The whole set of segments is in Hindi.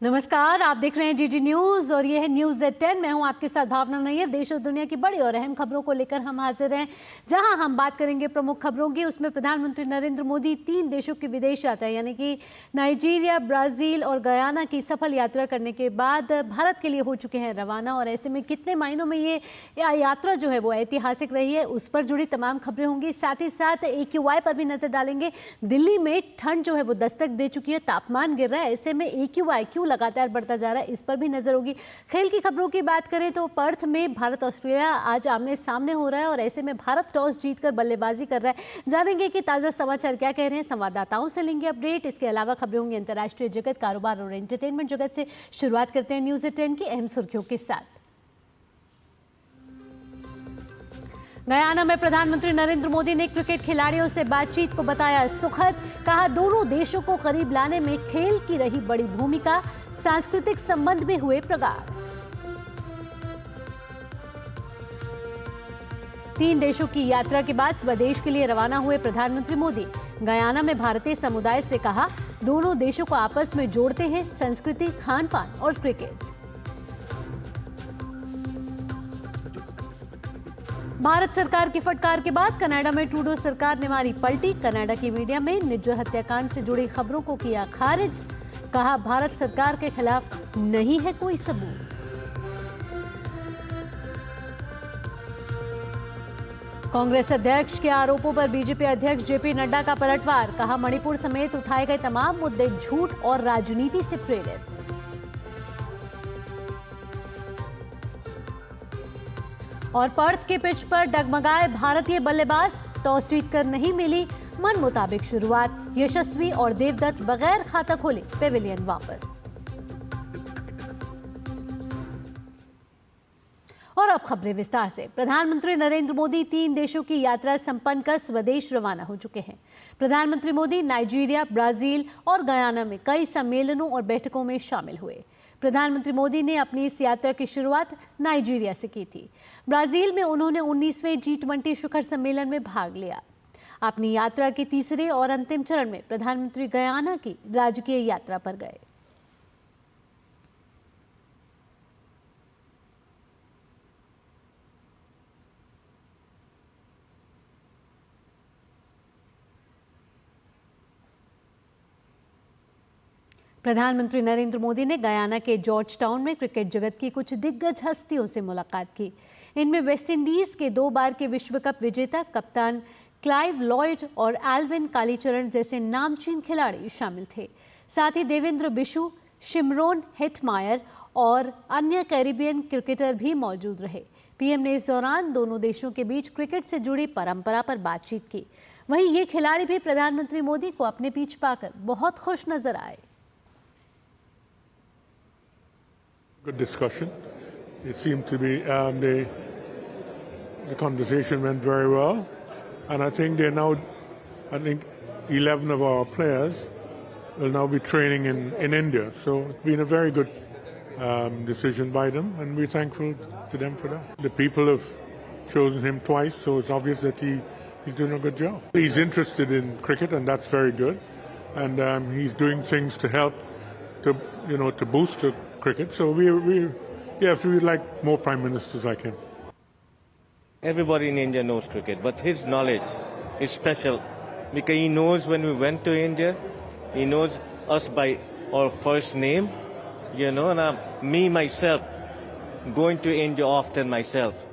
नमस्कार, आप देख रहे हैं जीटी न्यूज और ये है न्यूज एट 10। मैं हूं आपके साथ भावना नैयर। देश और दुनिया की बड़ी और अहम खबरों को लेकर हम हाजिर हैं, जहां हम बात करेंगे प्रमुख खबरों की। उसमें प्रधानमंत्री नरेंद्र मोदी 3 देशों की विदेश यात्रा यानी कि नाइजीरिया, ब्राजील और गयाना की सफल यात्रा करने के बाद भारत के लिए हो चुके हैं रवाना। और ऐसे में कितने मायनों में ये यात्रा जो है वो ऐतिहासिक रही है, उस पर जुड़ी तमाम खबरें होंगी। साथ ही साथ AQI पर भी नजर डालेंगे। दिल्ली में ठंड जो है वो दस्तक दे चुकी है, तापमान गिर रहा है। ऐसे में AQI क्यों लगातार बढ़ता जा रहा है, इस पर भी नजर होगी। खेल की खबरों की बात करें तो पर्थ में भारत ऑस्ट्रेलिया आज आमने सामने हो रहा है और ऐसे में भारत टॉस जीतकर बल्लेबाजी कर रहा है। जानेंगे कि ताजा समाचार क्या कह रहे हैं, संवाददाताओं से लेंगे अपडेट। इसके अलावा खबरें होंगी अंतर्राष्ट्रीय जगत, कारोबार और एंटरटेनमेंट जगत से। शुरुआत करते हैं न्यूज एट 10 की अहम सुर्खियों के साथ। गयाना में प्रधानमंत्री नरेंद्र मोदी ने क्रिकेट खिलाड़ियों से बातचीत को बताया सुखद। कहा दोनों देशों को करीब लाने में खेल की रही बड़ी भूमिका, सांस्कृतिक संबंध में हुए प्रगाढ़। 3 देशों की यात्रा के बाद स्वदेश के लिए रवाना हुए प्रधानमंत्री मोदी। गयाना में भारतीय समुदाय से कहा दोनों देशों को आपस में जोड़ते हैं संस्कृति, खान पान और क्रिकेट। भारत सरकार की फटकार के बाद कनाडा में ट्रूडो सरकार ने मारी पलटी। कनाडा की मीडिया में निज्जर हत्याकांड से जुड़ी खबरों को किया खारिज। कहा भारत सरकार के खिलाफ नहीं है कोई सबूत। कांग्रेस अध्यक्ष के आरोपों पर बीजेपी अध्यक्ष जेपी नड्डा का पलटवार। कहा मणिपुर समेत उठाए गए तमाम मुद्दे झूठ और राजनीति से प्रेरित। और पर्थ के पिच पर डगमगाए भारतीय बल्लेबाज। टॉस जीतकर नहीं मिली मन मुताबिक शुरुआत। यशस्वी और देवदत्त बगैर खाता खोले पेविलियन वापस। और अब खबरें विस्तार से। प्रधानमंत्री नरेंद्र मोदी 3 देशों की यात्रा संपन्न कर स्वदेश रवाना हो चुके हैं। प्रधानमंत्री मोदी नाइजीरिया, ब्राजील और गयाना में कई सम्मेलनों और बैठकों में शामिल हुए। प्रधानमंत्री मोदी ने अपनी इस यात्रा की शुरुआत नाइजीरिया से की थी। ब्राजील में उन्होंने 19वें G20 शिखर सम्मेलन में भाग लिया। अपनी यात्रा के तीसरे और अंतिम चरण में प्रधानमंत्री गयाना की राजकीय यात्रा पर गए। प्रधानमंत्री नरेंद्र मोदी ने गयाना के जॉर्ज टाउन में क्रिकेट जगत की कुछ दिग्गज हस्तियों से मुलाकात की। इनमें वेस्टइंडीज के 2 बार के विश्व कप विजेता कप्तान क्लाइव लॉयड और एल्विन कालीचरण जैसे नामचीन खिलाड़ी शामिल थे। साथ ही देवेंद्र बिशु, शिमरोन हेटमायर और अन्य कैरिबियन क्रिकेटर भी मौजूद रहे। पीएम ने इस दौरान दोनों देशों के बीच क्रिकेट से जुड़ी परंपरा पर बातचीत की। वहीं ये खिलाड़ी भी प्रधानमंत्री मोदी को अपने बीच पाकर बहुत खुश नजर आए। Good discussion. It seemed to be the conversation went very well, and I think 11 of our players will now be training in India. So it's been a very good decision by them, and we're thankful to them for that. The people have chosen him twice, so it's obvious that he's doing a good job. He's interested in cricket, and that's very good, and he's doing things to help to boost the cricket. So we like more prime ministers like him. Everybody in India knows cricket, but his knowledge is special because he knows when we went to India, he knows us by our first name, and me myself going to India often myself,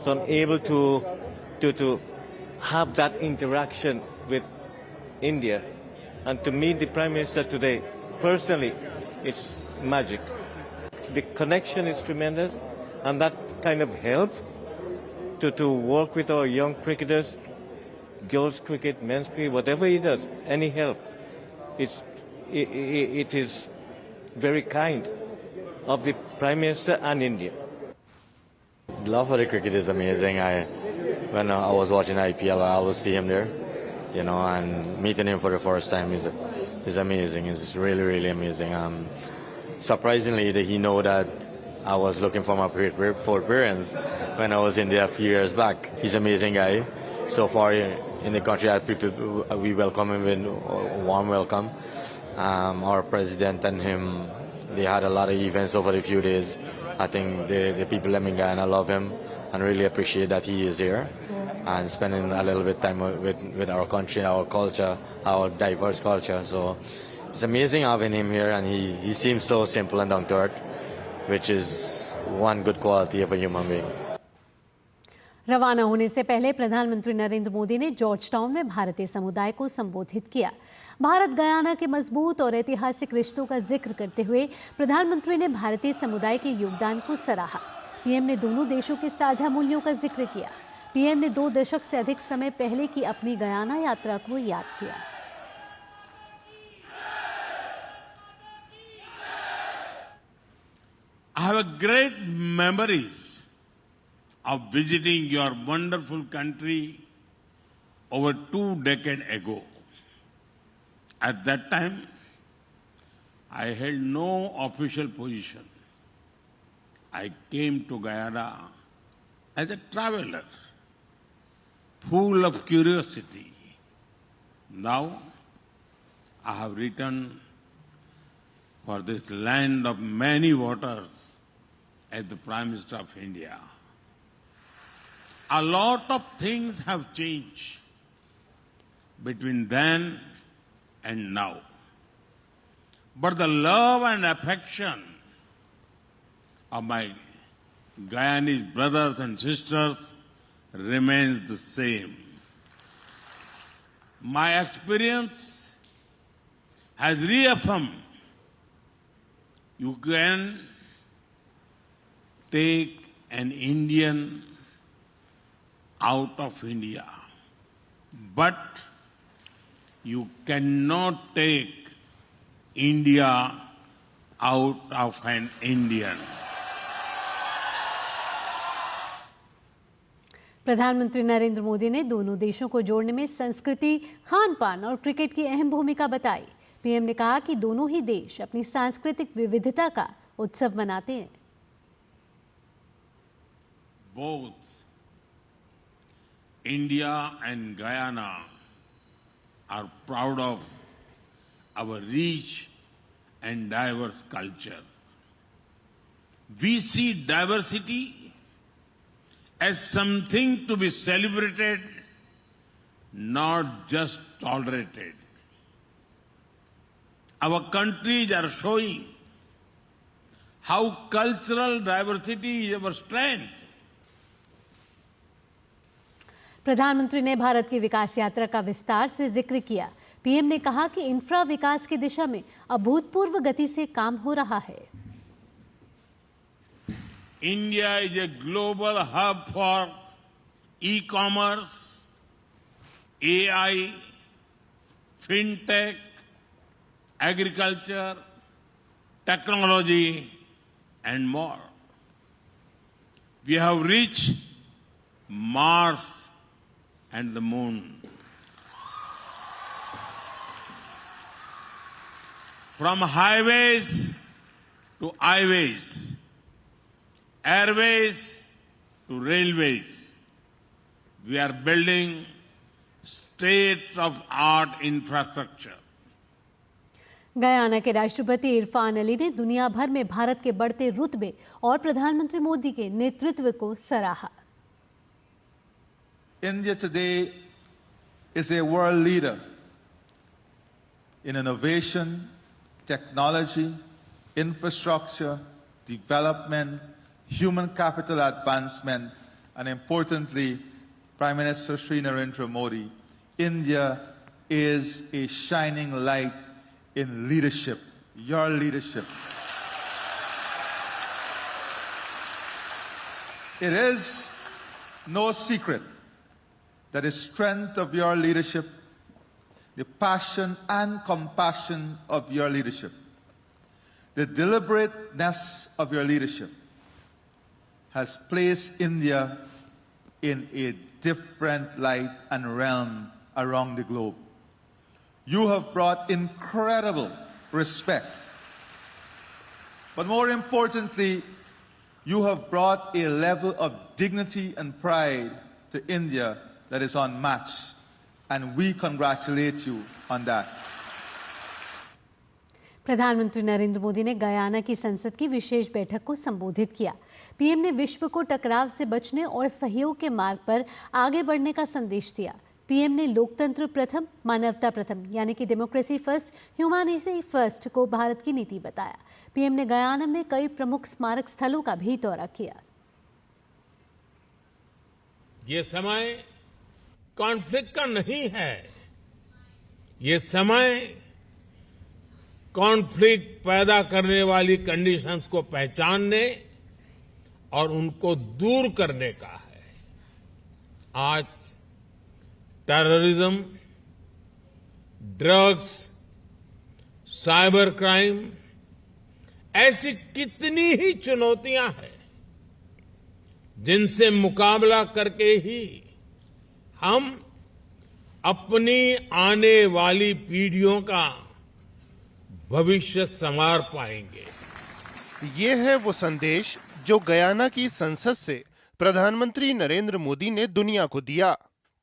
so I'm able to have that interaction with India, and to meet the Prime Minister today personally, it's magic. The connection is tremendous, and that kind of help to work with our young cricketers, girls cricket, men's cricket, whatever he does, any help, it is very kind of the Prime Minister and India. The love for the cricket is amazing. When I was watching IPL, I always see him there, and meeting him for the first time is amazing. It's really, really amazing. Surprisingly, he know that I was looking for my parents when I was in there a few years back. He's an amazing guy. So far in the country, we welcome him with a warm welcome. Our president and him they had a lot of events over the few days. I think the people in Guyana love him and really appreciate that he is here and spending a little bit time with our country, our culture, our diverse culture. So it's amazing having him here, and he seems so simple and down to earth, which is one good quality of a human being. रवाना होने से पहले प्रधानमंत्री नरेंद्र मोदी ने जॉर्ज टाउन में भारतीय समुदाय को संबोधित किया। भारत गयाना के मजबूत और ऐतिहासिक रिश्तों का जिक्र करते हुए प्रधानमंत्री ने भारतीय समुदाय के योगदान को सराहा। पीएम ने दोनों देशों के साझा मूल्यों का जिक्र किया। पीएम ने 2 दशक से अधिक समय पहले की अपनी गयाना यात्रा को याद किया। I have a great memories of visiting your wonderful country over 2 decades ago. At that time, I held no official position. I came to Guyana as a traveler, full of curiosity. Now, I have returned for this land of many waters as the Prime Minister of India. A lot of things have changed between then and now. But the love and affection of my Guyanese brothers and sisters remains the same. My experience has reaffirmed you can take an Indian out of India, but you cannot take India out of an Indian. प्रधानमंत्री नरेंद्र मोदी ने दोनों देशों को जोड़ने में संस्कृति, खान-पान और क्रिकेट की अहम भूमिका बताई। पीएम ने कहा कि दोनों ही देश अपनी सांस्कृतिक विविधता का उत्सव मनाते हैं। Both India and Guyana are proud of our rich and diverse culture. We see diversity as something to be celebrated, not just tolerated. Our countries are showing how cultural diversity is our strength. प्रधानमंत्री ने भारत की विकास यात्रा का विस्तार से जिक्र किया। पीएम ने कहा कि इंफ्रा विकास की दिशा में अभूतपूर्व गति से काम हो रहा है। India is a global hub for e-commerce, AI, fintech, agriculture, technology, and more. We have reached Mars and the moon. From highways to highways, airways to railways, we are building state-of-art infrastructure. Guyana के राष्ट्रपति इरफान अली ने दुनिया भर में भारत के बढ़ते रुतबे और प्रधानमंत्री मोदी के नेतृत्व को सराहा। India today is a world leader in innovation, technology, infrastructure, development, human capital advancement, and importantly, Prime Minister Shri Narendra Modi, India is a shining light in leadership, your leadership. It is no secret that the strength of your leadership, the passion and compassion of your leadership, the deliberateness of your leadership has placed India in a different light and realm around the globe. You have brought incredible respect. But more importantly, you have brought a level of dignity and pride to India that is unmatched. And we congratulate you on that. प्रधानमंत्री नरेंद्र मोदी ने गयाना की संसद की विशेष बैठक को संबोधित किया। पीएम ने विश्व को टकराव से बचने और सहयोग के मार्ग पर आगे बढ़ने का संदेश दिया। पीएम ने लोकतंत्र प्रथम, मानवता प्रथम यानी कि डेमोक्रेसी फर्स्ट, ह्यूमैनिटी फर्स्ट को भारत की नीति बताया। पीएम ने गयाना में कई प्रमुख स्मारक स्थलों का भी दौरा किया। ये समय कॉन्फ्लिक्ट का नहीं है, ये समय कॉन्फ्लिक्ट पैदा करने वाली कंडीशंस को पहचानने और उनको दूर करने का है। आज टेररिज्म, ड्रग्स, साइबर क्राइम ऐसी कितनी ही चुनौतियां हैं जिनसे मुकाबला करके ही हम अपनी आने वाली पीढ़ियों का भविष्य संवार पाएंगे। ये है वो संदेश जो गयाना की संसद से प्रधानमंत्री नरेंद्र मोदी ने दुनिया को दिया।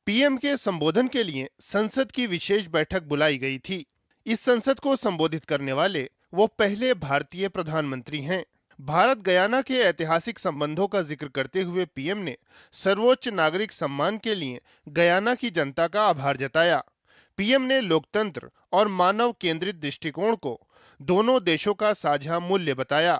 पीएम के संबोधन के लिए संसद की विशेष बैठक बुलाई गई थी। इस संसद को संबोधित करने वाले वो पहले भारतीय प्रधानमंत्री हैं। भारत गयाना के ऐतिहासिक संबंधों का जिक्र करते हुए पीएम ने सर्वोच्च नागरिक सम्मान के लिए गयाना की जनता का आभार जताया। पीएम ने लोकतंत्र और मानव केंद्रित दृष्टिकोण को दोनों देशों का साझा मूल्य बताया।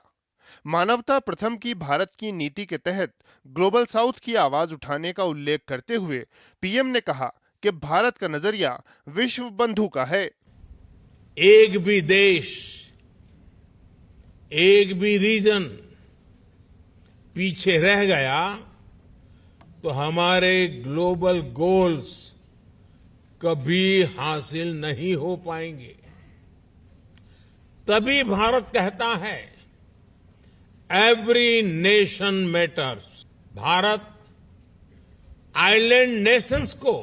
मानवता प्रथम की भारत की नीति के तहत ग्लोबल साउथ की आवाज उठाने का उल्लेख करते हुए पीएम ने कहा कि भारत का नजरिया विश्व बंधु का है। एक भी देश, एक भी रीजन पीछे रह गया तो हमारे ग्लोबल गोल्स कभी हासिल नहीं हो पाएंगे। तभी भारत कहता है every nation matters. Bharat island Nations को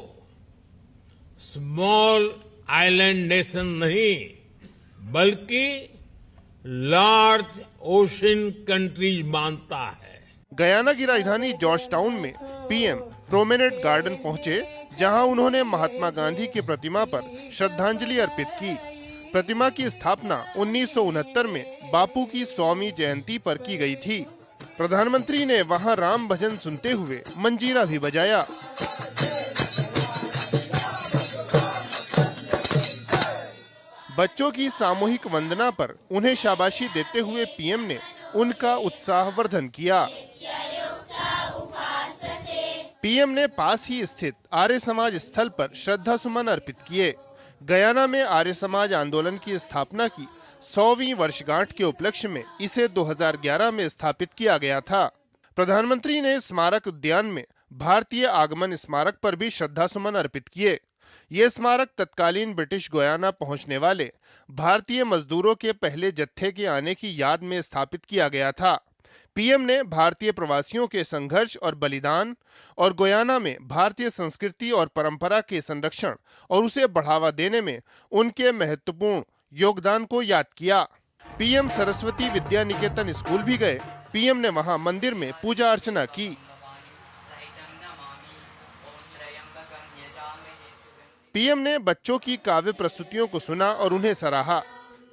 स्मॉल आइलैंड नेशन नहीं बल्कि लार्ज ओशन कंट्रीज मानता है। गयाना की राजधानी जॉर्ज टाउन में पीएम प्रोमेनेड गार्डन पहुंचे, जहां उन्होंने महात्मा गांधी की प्रतिमा पर श्रद्धांजलि अर्पित की। प्रतिमा की स्थापना 1969 में बापू की 100वीं जयंती पर की गई थी। प्रधानमंत्री ने वहां राम भजन सुनते हुए मंजीरा भी बजाया। बच्चों की सामूहिक वंदना पर उन्हें शाबाशी देते हुए पीएम ने उनका उत्साहवर्धन किया। पीएम ने पास ही स्थित आर्य समाज स्थल पर श्रद्धा सुमन अर्पित किए। गयाना में आर्य समाज आंदोलन की स्थापना की 100वीं वर्षगांठ के उपलक्ष्य में इसे 2011 में स्थापित किया गया था। प्रधानमंत्री ने स्मारक उद्यान में भारतीय आगमन स्मारक पर भी श्रद्धा सुमन अर्पित किए। ये स्मारक तत्कालीन ब्रिटिश गुयाना पहुंचने वाले भारतीय मजदूरों के पहले जत्थे के आने की याद में स्थापित किया गया था। पीएम ने भारतीय प्रवासियों के संघर्ष और बलिदान और गुयाना में भारतीय संस्कृति और परंपरा के संरक्षण और उसे बढ़ावा देने में उनके महत्वपूर्ण योगदान को याद किया। पीएम सरस्वती विद्या निकेतन स्कूल भी गए। पीएम ने वहां मंदिर में पूजा अर्चना की। पीएम ने बच्चों की काव्य प्रस्तुतियों को सुना और उन्हें सराहा।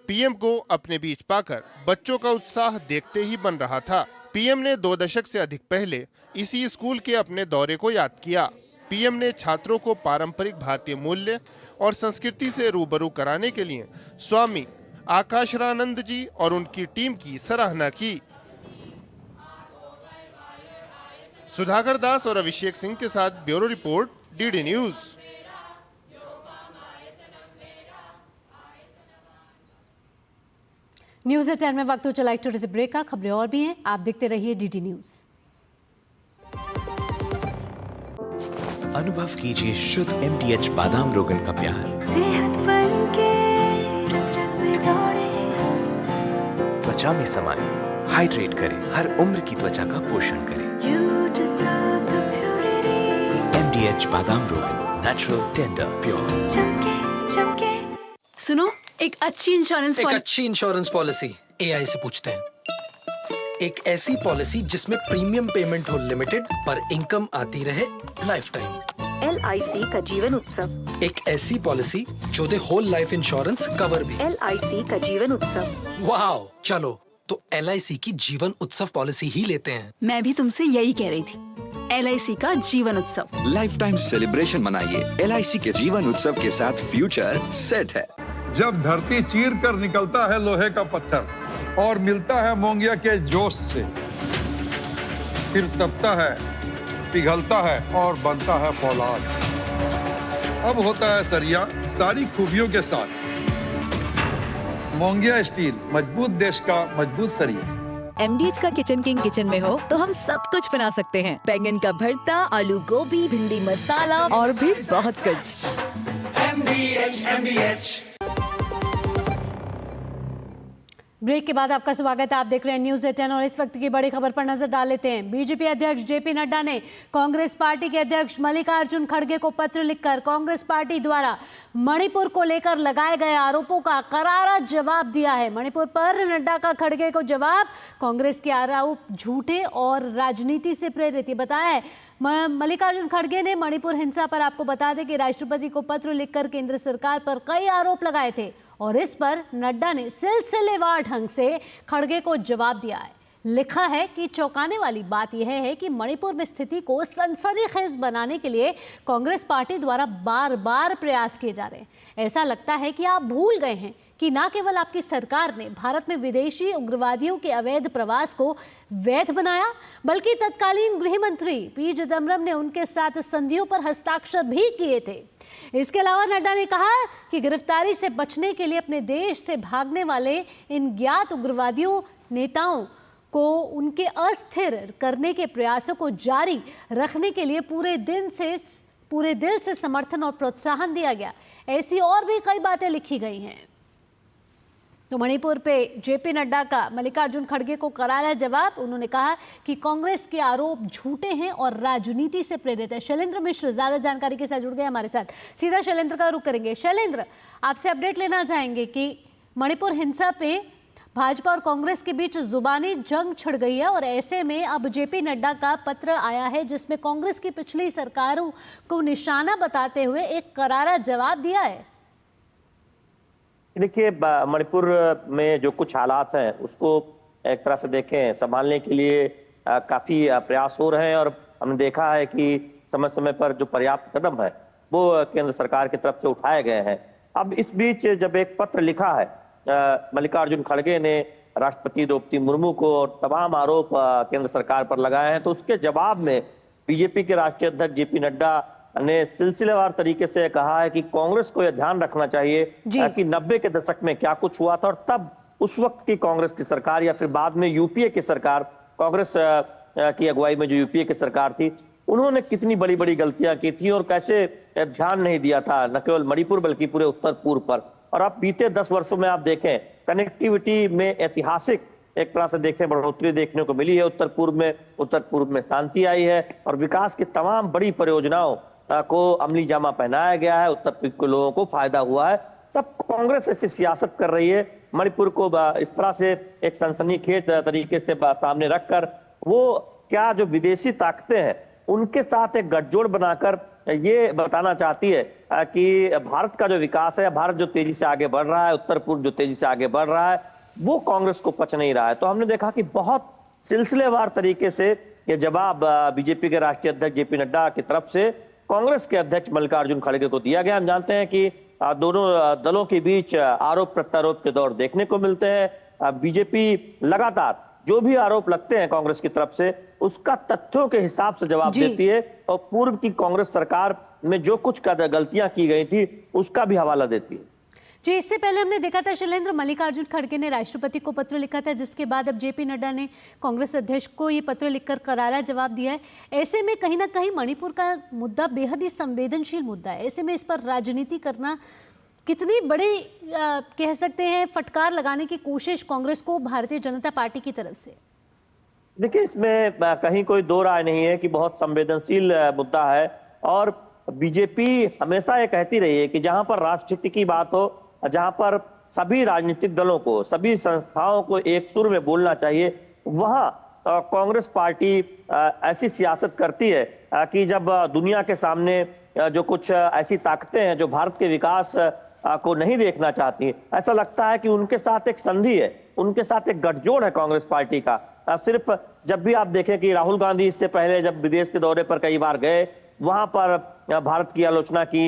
पीएम को अपने बीच पाकर बच्चों का उत्साह देखते ही बन रहा था। पीएम ने 2 दशक से अधिक पहले इसी स्कूल के अपने दौरे को याद किया। पीएम ने छात्रों को पारंपरिक भारतीय मूल्य और संस्कृति से रूबरू कराने के लिए स्वामी आकाशरानंद जी और उनकी टीम की सराहना की। सुधाकर दास और अभिषेक सिंह के साथ bureau report, DD news. News eight 10 में वक्त हो चला एक छोटे से ब्रेक का। खबरें और भी हैं, आप देखते रहिए डीडी न्यूज। अनुभव कीजिए शुद्ध MDH बादाम रोगन का प्यार। सेहत बनके रग रग में दौड़े, त्वचा में समाये, हाइड्रेट करे, हर उम्र की त्वचा का पोषण करे। You deserve the purity. MDH बादाम रोगन, नेचुरल, टेंडर, प्योर। चमके चमके। सुनो, एक अच्छी इंश्योरेंस पॉलिसी AI से पूछते हैं। एक ऐसी पॉलिसी जिसमें प्रीमियम पेमेंट हो लिमिटेड पर इनकम आती रहे लाइफ टाइम। LIC का जीवन उत्सव। एक ऐसी पॉलिसी जो दे होल लाइफ इंश्योरेंस कवर भी। LIC का जीवन उत्सव। वाओ, चलो तो LIC की जीवन उत्सव पॉलिसी ही लेते हैं। मैं भी तुमसे यही कह रही थी, LIC का जीवन उत्सव। लाइफ टाइम सेलिब्रेशन मनाइए LIC के जीवन उत्सव के साथ, फ्यूचर सेट है। जब धरती चीर कर निकलता है लोहे का पत्थर और मिलता है मोंगिया के जोश से, फिर तपता है, पिघलता है और बनता है फौलाद। अब होता है सरिया सारी खूबियों के साथ। मोंगिया स्टील, मजबूत देश का मजबूत सरिया। MDH का किचन किंग किचन में हो तो हम सब कुछ बना सकते हैं। बैंगन का भरता, आलू गोभी, भिंडी मसाला और भी बहुत कुछ। MDH। ब्रेक के बाद आपका स्वागत है। आप देख रहे हैं न्यूज़ 18 और इस वक्त की बड़ी खबर पर नजर डाल लेते हैं। बीजेपी अध्यक्ष जेपी नड्डा ने कांग्रेस पार्टी के अध्यक्ष मल्लिकार्जुन खड़गे को पत्र लिखकर कांग्रेस पार्टी द्वारा मणिपुर को लेकर लगाए गए आरोपों का करारा जवाब दिया है। मणिपुर पर नड्डा का खड़गे को जवाब, कांग्रेस के आरोप झूठे और राजनीति से प्रेरित, ये बताया है मल्लिकार्जुन खड़गे ने। मणिपुर हिंसा पर आपको बता दें कि राष्ट्रपति को पत्र लिखकर केंद्र सरकार पर कई आरोप लगाए थे और इस पर नड्डा ने सिलसिलेवार ढंग से खड़गे को जवाब दिया है। लिखा है कि चौंकाने वाली बात यह है कि मणिपुर में स्थिति को सनसनीखेज बनाने के लिए कांग्रेस पार्टी द्वारा बार बार प्रयास किए जा रहे हैं। ऐसा लगता है कि आप भूल गए हैं कि न केवल आपकी सरकार ने भारत में विदेशी उग्रवादियों के अवैध प्रवास को वैध बनाया, बल्कि तत्कालीन गृह मंत्री पी चिदम्बरम ने उनके साथ संधियों पर हस्ताक्षर भी किए थे। इसके अलावा नड्डा ने कहा कि गिरफ्तारी से बचने के लिए अपने देश से भागने वाले इन ज्ञात उग्रवादियों नेताओं को उनके अस्थिर करने के प्रयासों को जारी रखने के लिए पूरे दिल से समर्थन और प्रोत्साहन दिया गया। ऐसी और भी कई बातें लिखी गई हैं। तो मणिपुर पे जेपी नड्डा का मल्लिकार्जुन खड़गे को करारा जवाब। उन्होंने कहा कि कांग्रेस के आरोप झूठे हैं और राजनीति से प्रेरित है। शैलेंद्र मिश्र ज्यादा जानकारी के साथ जुड़ गए हमारे साथ, सीधा शैलेंद्र का रुख करेंगे। शैलेंद्र, आपसे अपडेट लेना चाहेंगे कि मणिपुर हिंसा पे भाजपा और कांग्रेस के बीच जुबानी जंग छिड़ गई है और ऐसे में अब जेपी नड्डा का पत्र आया है जिसमें कांग्रेस की पिछली सरकारों को निशाना बताते हुए एक करारा जवाब दिया है। देखिए, मणिपुर में जो कुछ हालात हैं उसको एक तरह से देखें संभालने के लिए काफी प्रयास हो रहे हैं और हमने देखा है कि समय समय पर जो पर्याप्त कदम है वो केंद्र सरकार की तरफ से उठाए गए हैं। अब इस बीच जब एक पत्र लिखा है मल्लिकार्जुन खड़गे ने राष्ट्रपति द्रौपदी मुर्मू को और तमाम आरोप केंद्र सरकार पर लगाए हैं, तो उसके जवाब में बीजेपी के राष्ट्रीय अध्यक्ष जेपी नड्डा ने सिलसिलेवार तरीके से कहा है कि कांग्रेस को यह ध्यान रखना चाहिए कि 90 के दशक में क्या कुछ हुआ था और तब उस वक्त की कांग्रेस की सरकार या फिर बाद में यूपीए की सरकार, कांग्रेस की अगुवाई में जो यूपीए की सरकार थी, उन्होंने कितनी बड़ी बड़ी गलतियां की थी और कैसे ध्यान नहीं दिया था न केवल मणिपुर बल्कि पूरे उत्तर पूर्व पर। और अब बीते 10 वर्षों में आप देखें कनेक्टिविटी में ऐतिहासिक एक तरह से देखें बढ़ोतरी देखने को मिली है। उत्तर पूर्व में शांति आई है और विकास की तमाम बड़ी परियोजनाओं को अमली जामा पहनाया गया है, उत्तर पूर्व के लोगों को फायदा हुआ है। तब कांग्रेस ऐसी सियासत कर रही है, मणिपुर को इस तरह से एक सनसनीखेज तरीके से सामने रखकर वो क्या जो विदेशी ताकतें हैं उनके साथ एक गठजोड़ बनाकर ये बताना चाहती है कि भारत का जो विकास है, भारत जो तेजी से आगे बढ़ रहा है, उत्तर पूर्व जो तेजी से आगे बढ़ रहा है, वो कांग्रेस को पच नहीं रहा है। तो हमने देखा कि बहुत सिलसिलेवार तरीके से ये जवाब बीजेपी के राष्ट्रीय अध्यक्ष जेपी नड्डा की तरफ से कांग्रेस के अध्यक्ष मल्लिकार्जुन खड़गे को दिया गया। हम जानते हैं कि दोनों दलों के बीच आरोप प्रत्यारोप के दौर देखने को मिलते हैं। बीजेपी लगातार जो भी आरोप लगते हैं कांग्रेस की तरफ से उसका तथ्यों के हिसाब से जवाब देती है और पूर्व की कांग्रेस सरकार में जो कुछ गलतियां की गई थी उसका भी हवाला देती है। जी, इससे पहले हमने देखा था शैलेंद्र, मल्लिकार्जुन खड़गे ने राष्ट्रपति को पत्र लिखा था जिसके बाद अब जेपी नड्डा ने कांग्रेस अध्यक्ष को ये पत्र लिखकर करारा जवाब दिया है। ऐसे में कहीं ना कहीं मणिपुर का मुद्दा बेहद ही संवेदनशील मुद्दा है। ऐसे में इस पर राजनीति करना कितनी बड़ी कह सकते हैं फटकार लगाने की कोशिश कांग्रेस को भारतीय जनता पार्टी की तरफ से? देखिए, इसमें कहीं कोई दो राय नहीं है कि बहुत संवेदनशील मुद्दा है और बीजेपी हमेशा ये कहती रही है कि जहां पर राष्ट्रहित की बात हो, जहां पर सभी राजनीतिक दलों को, सभी संस्थाओं को एक सुर में बोलना चाहिए, वहां कांग्रेस पार्टी ऐसी सियासत करती है कि जब दुनिया के सामने जो कुछ ऐसी ताकतें हैं जो भारत के विकास को नहीं देखना चाहती, ऐसा लगता है कि उनके साथ एक संधि है, उनके साथ एक गठजोड़ है कांग्रेस पार्टी का। सिर्फ जब भी आप देखें कि राहुल गांधी इससे पहले जब विदेश के दौरे पर कई बार गए, वहां पर भारत की आलोचना की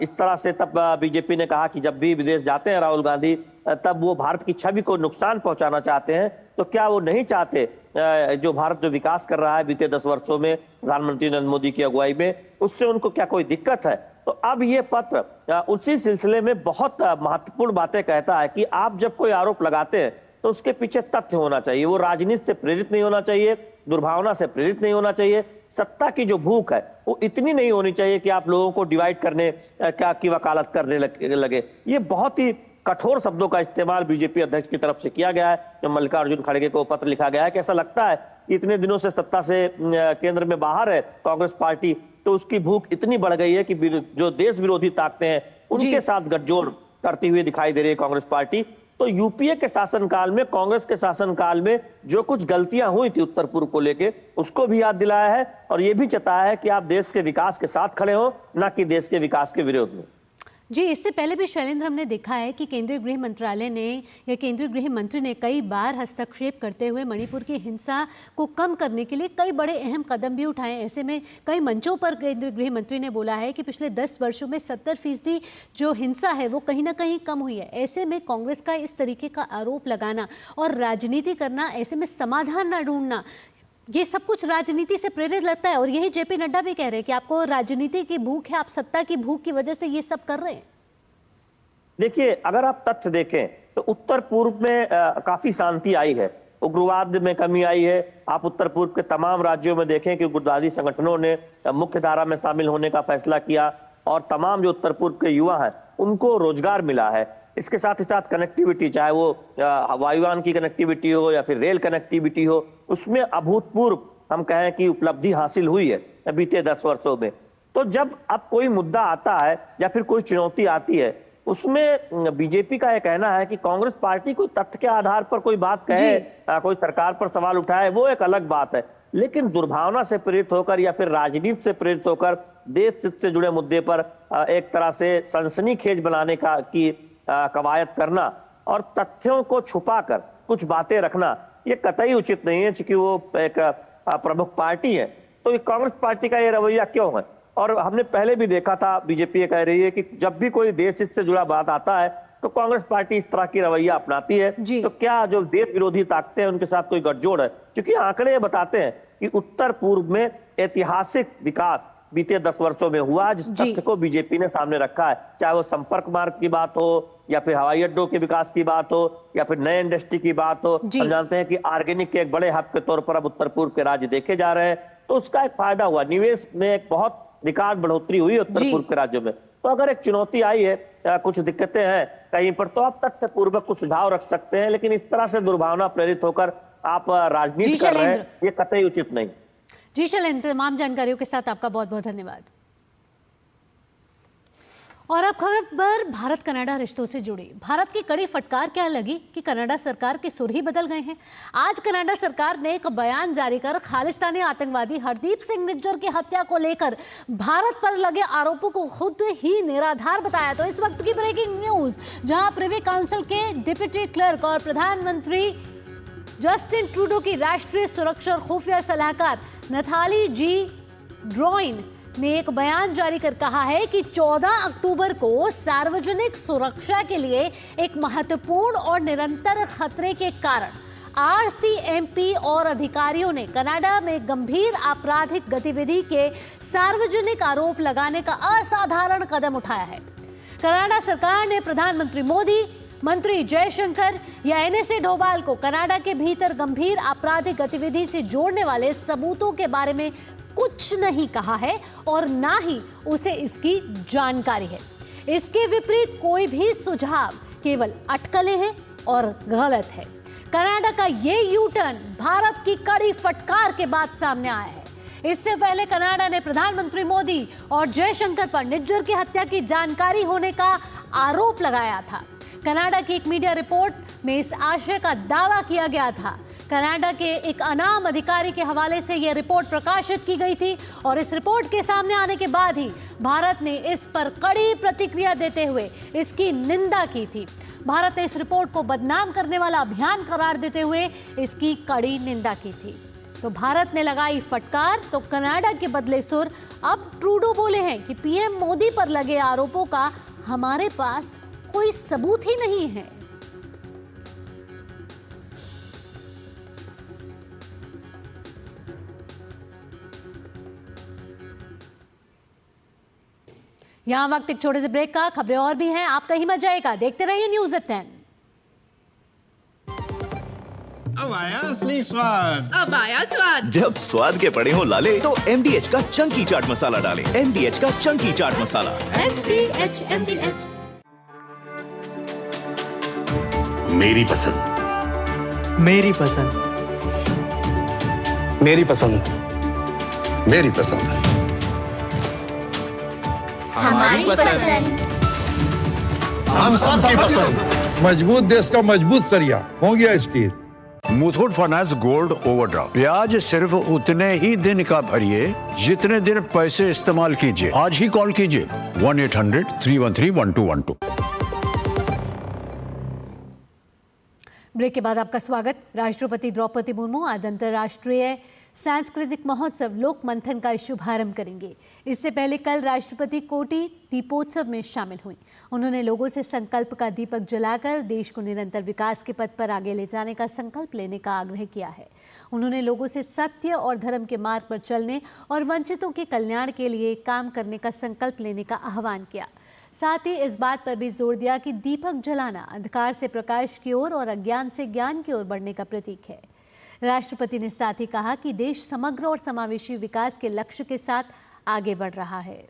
इस तरह से, तब बीजेपी ने कहा कि जब भी विदेश जाते हैं राहुल गांधी तब वो भारत की छवि को नुकसान पहुंचाना चाहते हैं। तो क्या वो नहीं चाहते जो भारत जो विकास कर रहा है बीते 10 वर्षों में प्रधानमंत्री नरेंद्र मोदी की अगुवाई में, उससे उनको क्या कोई दिक्कत है? तो अब ये पत्र उसी सिलसिले में बहुत महत्वपूर्ण बातें कहता है कि आप जब कोई आरोप लगाते हैं तो उसके पीछे तथ्य होना चाहिए, वो राजनीति से प्रेरित नहीं होना चाहिए, दुर्भावना से प्रेरित नहीं होना चाहिए। सत्ता की जो भूख है वो इतनी नहीं होनी चाहिए कि आप लोगों को डिवाइड करने की वकालत करने लगे। ये बहुत ही कठोर शब्दों का इस्तेमाल बीजेपी अध्यक्ष की तरफ से किया गया है। जब मल्लिकार्जुन खड़गे को पत्र लिखा गया है कि ऐसा लगता है कि इतने दिनों से सत्ता से केंद्र में बाहर है कांग्रेस पार्टी, तो उसकी भूख इतनी बढ़ गई है कि जो देश विरोधी ताकतें हैं उनके साथ गठजोड़ करती हुई दिखाई दे रही है कांग्रेस पार्टी। तो यूपीए के शासनकाल में, कांग्रेस के शासनकाल में जो कुछ गलतियां हुई थी उत्तर पूर्व को लेके, उसको भी याद दिलाया है और ये भी जताया है कि आप देश के विकास के साथ खड़े हो, ना कि देश के विकास के विरोध में। जी, इससे पहले भी शैलेंद्र हमने देखा है कि केंद्रीय गृह मंत्रालय ने या केंद्रीय गृह मंत्री ने कई बार हस्तक्षेप करते हुए मणिपुर की हिंसा को कम करने के लिए कई बड़े अहम कदम भी उठाए। ऐसे में कई मंचों पर केंद्रीय गृह मंत्री ने बोला है कि पिछले 10 वर्षों में 70% जो हिंसा है वो कहीं ना कहीं कम हुई है। ऐसे में कांग्रेस का इस तरीके का आरोप लगाना और राजनीति करना, ऐसे में समाधान ना ढूंढना, ये सब कुछ राजनीति से प्रेरित लगता है। और यही जेपी नड्डा भी कह रहे हैं कि आपको राजनीति की भूख है, आप सत्ता की भूख की वजह से ये सब कर रहे हैं। देखिए, अगर आप तथ्य देखें तो उत्तर पूर्व में काफी शांति आई है, उग्रवाद में कमी आई है। आप उत्तर पूर्व के तमाम राज्यों में देखें कि उग्रवादी संगठनों ने मुख्य धारा में शामिल होने का फैसला किया और तमाम जो उत्तर पूर्व के युवा हैं उनको रोजगार मिला है। इसके साथ ही साथ कनेक्टिविटी, चाहे वो वायुयान की कनेक्टिविटी हो या फिर रेल कनेक्टिविटी हो, उसमें अभूतपूर्व हम कहें कि उपलब्धि हासिल हुई है बीते 10 वर्षों में। तो जब अब कोई मुद्दा आता है या फिर कोई चुनौती आती है, उसमें बीजेपी का यह कहना है कि कांग्रेस पार्टी कोई तथ्य के आधार पर कोई बात कहे, कोई सरकार पर सवाल उठाए, वो एक अलग बात है। लेकिन दुर्भावना से प्रेरित होकर या फिर राजनीति से प्रेरित होकर देश हित से जुड़े मुद्दे पर एक तरह से सनसनीखेज बनाने की कवायद करना और तथ्यों को छुपाकर कुछ बातें रखना, ये कतई उचित नहीं है, क्योंकि वो एक प्रमुख पार्टी है। तो कांग्रेस पार्टी का ये रवैया क्यों है? और हमने पहले भी देखा था, बीजेपी ये कह रही है कि जब भी कोई देश हित से जुड़ा बात आता है तो कांग्रेस पार्टी इस तरह की रवैया अपनाती है। तो क्या जो देश विरोधी ताकतें हैं उनके साथ कोई गठजोड़ है? क्योंकि आंकड़े बताते हैं कि उत्तर पूर्व में ऐतिहासिक विकास बीते 10 वर्षों में हुआ, जिस तथ्य को बीजेपी ने सामने रखा है, चाहे वो संपर्क मार्ग की बात हो या फिर हवाई अड्डों के विकास की बात हो या फिर नए इंडस्ट्री की बात हो। हम जानते हैं कि ऑर्गेनिक के एक बड़े हब के तौर पर अब उत्तर पूर्व के राज्य देखे जा रहे हैं, तो उसका एक फायदा हुआ, निवेश में एक बहुत रिकॉर्ड बढ़ोतरी हुई है उत्तर पूर्व के राज्यों में। तो अगर एक चुनौती आई है, कुछ दिक्कतें हैं कहीं पर, तो आप तथ्य पूर्वक कुछ सुझाव रख सकते हैं, लेकिन इस तरह से दुर्भावना प्रेरित होकर आप राजनीति कर रहे हैं, ये कतई उचित नहीं। जी शैलेंद्र, तमाम जानकारियों के साथ आपका बहुत बहुत धन्यवाद। और अब खबर भारत कनाडा रिश्तों से जुड़ी। भारत की कड़ी फटकार क्या लगी कि कनाडा सरकार के सुर ही बदल गए हैं। आज कनाडा सरकार ने एक बयान जारी कर खालिस्तानी आतंकवादी हरदीप सिंह निज्जर की हत्या को लेकर भारत पर लगे आरोपों को खुद ही निराधार बताया। तो इस वक्त की ब्रेकिंग न्यूज, जहां प्रिवी काउंसिल के डिप्टी क्लर्क और प्रधानमंत्री जस्टिन ट्रूडो की राष्ट्रीय सुरक्षा और खुफिया सलाहकार नथाली जी ड्रॉइन ने एक बयान जारी कर कहा है कि 14 अक्टूबर को सार्वजनिक सुरक्षा के लिए एक महत्वपूर्ण और निरंतर खतरे के कारण आरसीएमपी और अधिकारियों ने कनाडा में गंभीर आपराधिक गतिविधि के सार्वजनिक आरोप लगाने का असाधारण कदम उठाया है। कनाडा सरकार ने प्रधानमंत्री मोदी, मंत्री जयशंकर या एनएसए डोभाल को कनाडा के भीतर गंभीर आपराधिक गतिविधि से जोड़ने वाले सबूतों के बारे में कुछ नहीं कहा है और ना ही उसे इसकी जानकारी है। इसके विपरीत कोई भी सुझाव केवल अटकलें हैं और गलत है। कनाडा का ये यू टर्न भारत की कड़ी फटकार के बाद सामने आया है। इससे पहले कनाडा ने प्रधानमंत्री मोदी और जयशंकर पर निज्जर की हत्या की जानकारी होने का आरोप लगाया था। कनाडा की एक मीडिया रिपोर्ट में इस आशय का दावा किया गया था कनाडा के एक अनाम अधिकारी के हवाले से यह रिपोर्ट प्रकाशित की गई थी और इस रिपोर्ट के सामने आने के बाद ही भारत ने इस पर कड़ी प्रतिक्रिया देते हुए इसकी निंदा की थी। भारत ने इस रिपोर्ट को बदनाम करने वाला अभियान करार देते हुए इसकी कड़ी निंदा की थी। तो भारत ने लगाई फटकार तो कनाडा के बदले सुर। अब ट्रूडो बोले हैं कि पीएम मोदी पर लगे आरोपों का हमारे पास कोई सबूत ही नहीं है। यहां वक्त एक छोटे से ब्रेक का, खबरें और भी हैं, आप कहीं मत जाइएगा, देखते रहिए न्यूज़ एट 10। अब आया असली स्वाद। अब आया स्वाद। जब स्वाद के पड़े हो लाले तो MDH का चंकी चाट मसाला डालें। MDH का चंकी चाट मसाला। MDH। मेरी पसंद। मेरी पसंद। मेरी पसंद। मेरी पसंद। हमारी पसंद। हम सबकी पसंद। मजबूत देश का मजबूत सरिया Mongia steel. Muthoot finance gold overdraft, ब्याज सिर्फ उतने ही दिन का भरिए जितने दिन पैसे इस्तेमाल कीजिए। आज ही कॉल कीजिए 1-800-313-1212। ब्रेक के बाद आपका स्वागत। राष्ट्रपति द्रौपदी मुर्मू आज अंतर्राष्ट्रीय सांस्कृतिक महोत्सव लोक मंथन का शुभारंभ करेंगे। इससे पहले कल राष्ट्रपति कोटि दीपोत्सव में शामिल हुई। उन्होंने लोगों से संकल्प का दीपक जलाकर देश को निरंतर विकास के पथ पर आगे ले जाने का संकल्प लेने का आग्रह किया है। उन्होंने लोगों से सत्य और धर्म के मार्ग पर चलने और वंचितों के कल्याण के लिए काम करने का संकल्प लेने का आह्वान किया। साथ ही इस बात पर भी जोर दिया कि दीपक जलाना अंधकार से प्रकाश की ओर और अज्ञान से ज्ञान की ओर बढ़ने का प्रतीक है। राष्ट्रपति ने साथ ही कहा कि देश समग्र और समावेशी विकास के लक्ष्य के साथ आगे बढ़ रहा है।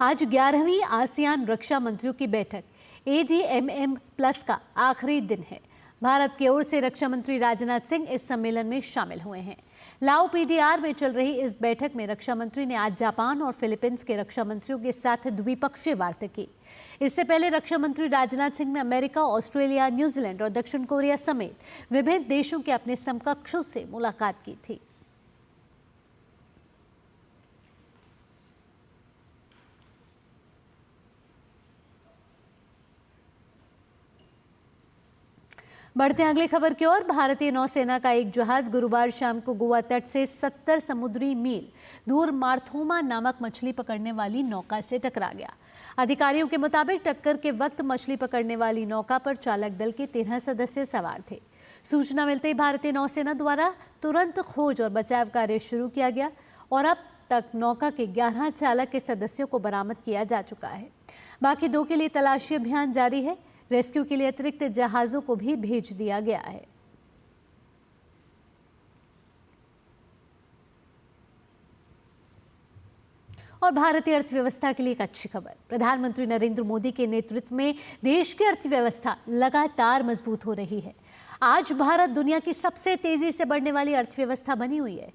आज 11वीं आसियान रक्षा मंत्रियों की बैठक AGMM+ का आखिरी दिन है। भारत की ओर से रक्षा मंत्री राजनाथ सिंह इस सम्मेलन में शामिल हुए हैं। लाओ PDR में चल रही इस बैठक में रक्षा मंत्री ने आज जापान और फिलीपींस के रक्षा मंत्रियों के साथ द्विपक्षीय वार्ता की। इससे पहले रक्षा मंत्री राजनाथ सिंह ने अमेरिका, ऑस्ट्रेलिया, न्यूजीलैंड और दक्षिण कोरिया समेत विभिन्न देशों के अपने समकक्षों से मुलाकात की थी। बढ़ते हैं अगली खबर की ओर। भारतीय नौसेना का एक जहाज गुरुवार शाम को गोवा तट से 70 समुद्री मील दूर मार्थोमा नामक मछली पकड़ने वाली नौका से टकरा गया। अधिकारियों के मुताबिक टक्कर के वक्त मछली पकड़ने वाली नौका पर चालक दल के 13 सदस्य सवार थे। सूचना मिलते ही भारतीय नौसेना द्वारा तुरंत खोज और बचाव कार्य शुरू किया गया और अब तक नौका के 11 चालक के सदस्यों को बरामद किया जा चुका है। बाकी 2 के लिए तलाशी अभियान जारी है। रेस्क्यू के लिए अतिरिक्त जहाजों को भी भेज दिया गया है। और भारतीय अर्थव्यवस्था के लिए एक अच्छी खबर। प्रधानमंत्री नरेंद्र मोदी के नेतृत्व में देश की अर्थव्यवस्था लगातार मजबूत हो रही है। आज भारत दुनिया की सबसे तेजी से बढ़ने वाली अर्थव्यवस्था बनी हुई है।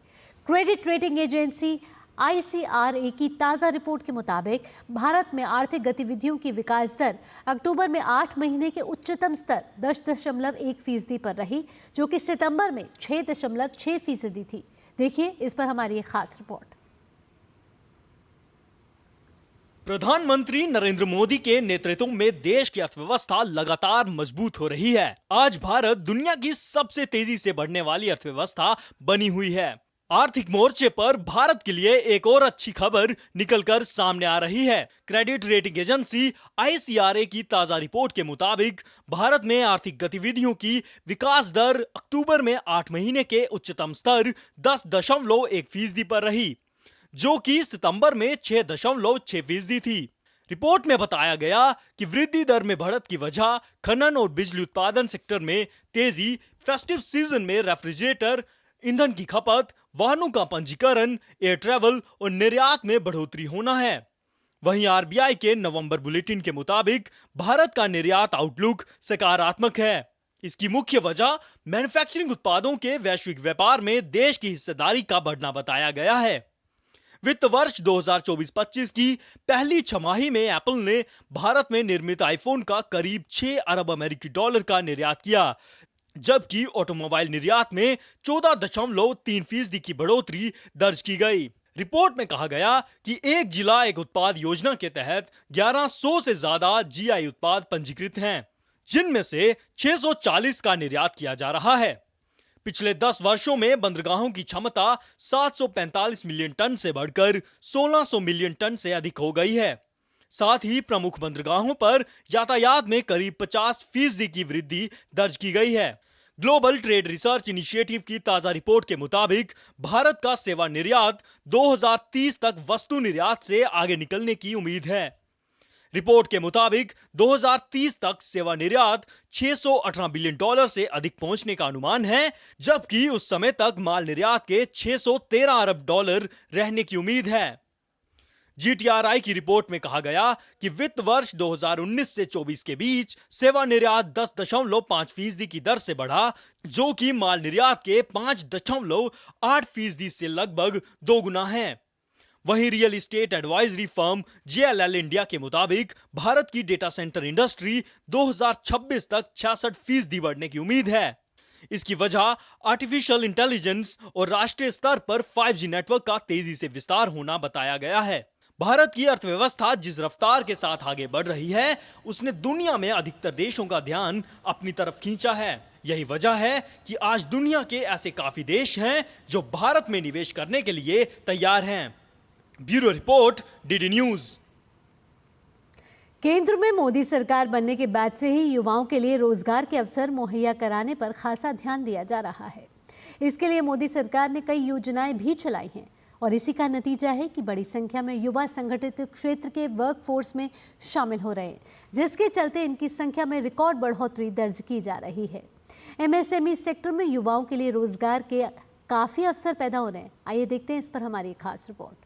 क्रेडिट रेटिंग एजेंसी ICRA की ताज़ा रिपोर्ट के मुताबिक भारत में आर्थिक गतिविधियों की विकास दर अक्टूबर में 8 महीने के उच्चतम स्तर 10.1% पर रही, जो कि सितंबर में 6.6% थी। देखिए इस पर हमारी एक खास रिपोर्ट। प्रधानमंत्री नरेंद्र मोदी के नेतृत्व में देश की अर्थव्यवस्था लगातार मजबूत हो रही है। आज भारत दुनिया की सबसे तेजी से बढ़ने वाली अर्थव्यवस्था बनी हुई है। आर्थिक मोर्चे पर भारत के लिए एक और अच्छी खबर निकलकर सामने आ रही है। क्रेडिट रेटिंग एजेंसी ICRA की ताजा रिपोर्ट के मुताबिक भारत में आर्थिक गतिविधियों की विकास दर अक्टूबर में 8 महीने के उच्चतम स्तर 10.1% पर रही, जो कि सितंबर में 6.6% थी। रिपोर्ट में बताया गया कि वृद्धि दर में बढ़त की वजह खनन और बिजली उत्पादन सेक्टर में तेजी, फेस्टिव सीजन में रेफ्रिजरेटर, ईंधन की खपत, वाहनों का पंजीकरण, एयर ट्रैवल और निर्यात में बढ़ोतरी होना है। वहीं RBI के नवंबर बुलेटिन के मुताबिक भारत का निर्यात आउटलुक सकारात्मक है। इसकी मुख्य वजह मैन्युफैक्चरिंग उत्पादों के वैश्विक व्यापार में देश की हिस्सेदारी का बढ़ना बताया गया है। वित्त वर्ष 2024-25 की पहली छमाही में एप्पल ने भारत में निर्मित आईफोन का करीब 6 अरब अमेरिकी डॉलर का निर्यात किया, जबकि ऑटोमोबाइल निर्यात में 14.3% की बढ़ोतरी दर्ज की गई। रिपोर्ट में कहा गया कि एक जिला एक उत्पाद योजना के तहत 1100 से ज्यादा जीआई उत्पाद पंजीकृत हैं, जिनमें से 640 का निर्यात किया जा रहा है। पिछले 10 वर्षों में बंदरगाहों की क्षमता 745 मिलियन टन से बढ़कर 1600 मिलियन टन से अधिक हो गई है। साथ ही प्रमुख बंदरगाहों पर यातायात में करीब 50% की वृद्धि दर्ज की गई है। ग्लोबल ट्रेड रिसर्च इनिशिएटिव की ताजा रिपोर्ट के मुताबिक भारत का सेवा निर्यात 2030 तक वस्तु निर्यात से आगे निकलने की उम्मीद है। रिपोर्ट के मुताबिक 2030 तक सेवा निर्यात 618 बिलियन डॉलर से अधिक पहुंचने का अनुमान है, जबकि उस समय तक माल निर्यात के 613 अरब डॉलर रहने की उम्मीद है। जीटीआरआई की रिपोर्ट में कहा गया कि वित्त वर्ष 2019 से 24 के बीच सेवा निर्यात 10.5% की दर से बढ़ा, जो कि माल निर्यात के 5.8% से लगभग दोगुना है। वहीं real estate advisory firm JLL India के मुताबिक भारत की डेटा सेंटर इंडस्ट्री 2026 तक 66% बढ़ने की उम्मीद है। इसकी वजह आर्टिफिशियल इंटेलिजेंस और राष्ट्रीय स्तर पर 5G नेटवर्क का तेजी से विस्तार होना बताया गया है। भारत की अर्थव्यवस्था जिस रफ्तार के साथ आगे बढ़ रही है, उसने दुनिया में अधिकतर देशों का ध्यान अपनी तरफ खींचा है। यही वजह है कि आज दुनिया के ऐसे काफी देश हैं जो भारत में निवेश करने के लिए तैयार हैं। Bureau report, DD news. केंद्र में मोदी सरकार बनने के बाद से ही युवाओं के लिए रोजगार के अवसर मुहैया कराने पर खासा ध्यान दिया जा रहा है। इसके लिए मोदी सरकार ने कई योजनाएं भी चलाई हैं और इसी का नतीजा है कि बड़ी संख्या में युवा संगठित क्षेत्र के वर्कफोर्स में शामिल हो रहे हैं, जिसके चलते इनकी संख्या में रिकॉर्ड बढ़ोतरी दर्ज की जा रही है। एमएसएमई सेक्टर में युवाओं के लिए रोजगार के काफी अवसर पैदा हो रहे हैं। आइए देखते हैं इस पर हमारी खास रिपोर्ट।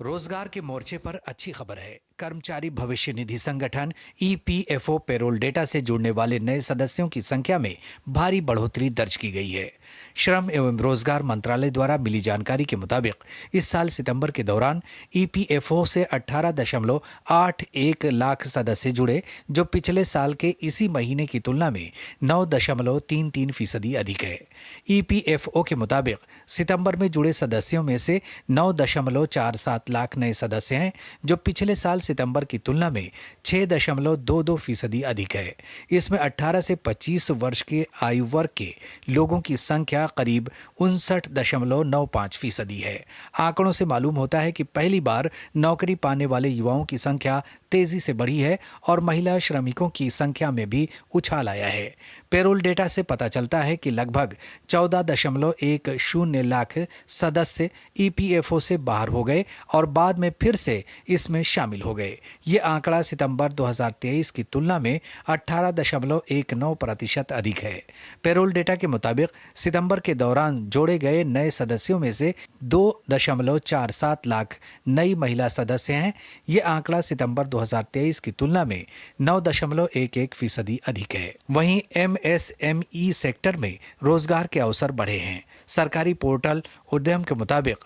रोजगार के मोर्चे पर अच्छी खबर है। कर्मचारी भविष्य निधि संगठन ईपीएफओ पेरोल डेटा से जुड़ने वाले नए सदस्यों की संख्या में भारी बढ़ोतरी दर्ज की गई है। श्रम एवं रोजगार मंत्रालय द्वारा मिली जानकारी के मुताबिक इस साल सितंबर के दौरान ईपीएफओ से 18.81 लाख सदस्य जुड़े, जो पिछले साल के इसी महीने की तुलना में 9.33% अधिक है। ईपीएफओ के मुताबिक सितंबर में जुड़े सदस्यों में से 9.47 लाख नए सदस्य हैं, जो पिछले साल सितंबर की तुलना में 6.22% अधिक है। इसमें 18 से 25 वर्ष के आयु वर्ग के लोगों की संख्या करीब 59.95% है। आंकड़ों से मालूम होता है कि पहली बार नौकरी पाने वाले युवाओं की संख्या तेजी से बढ़ी है और महिला श्रमिकों की संख्या में भी उछाल आया है। पेरोल डेटा से पता चलता है कि लगभग 14.10 लाख सदस्य ईपीएफओ से बाहर हो गए और बाद में फिर से इसमें शामिल हो गए। ये आंकड़ा सितंबर 2023 की तुलना में 18.19% अधिक है। पेरोल डेटा के मुताबिक सितंबर के दौरान जोड़े गए नए सदस्यों में से 2.47 लाख नई महिला सदस्य हैं। ये आंकड़ा सितंबर 2023 की तुलना में 9.11% अधिक है। वहीं एमएसएमई सेक्टर में रोजगार के अवसर बढ़े हैं। सरकारी पोर्टल उद्यम के मुताबिक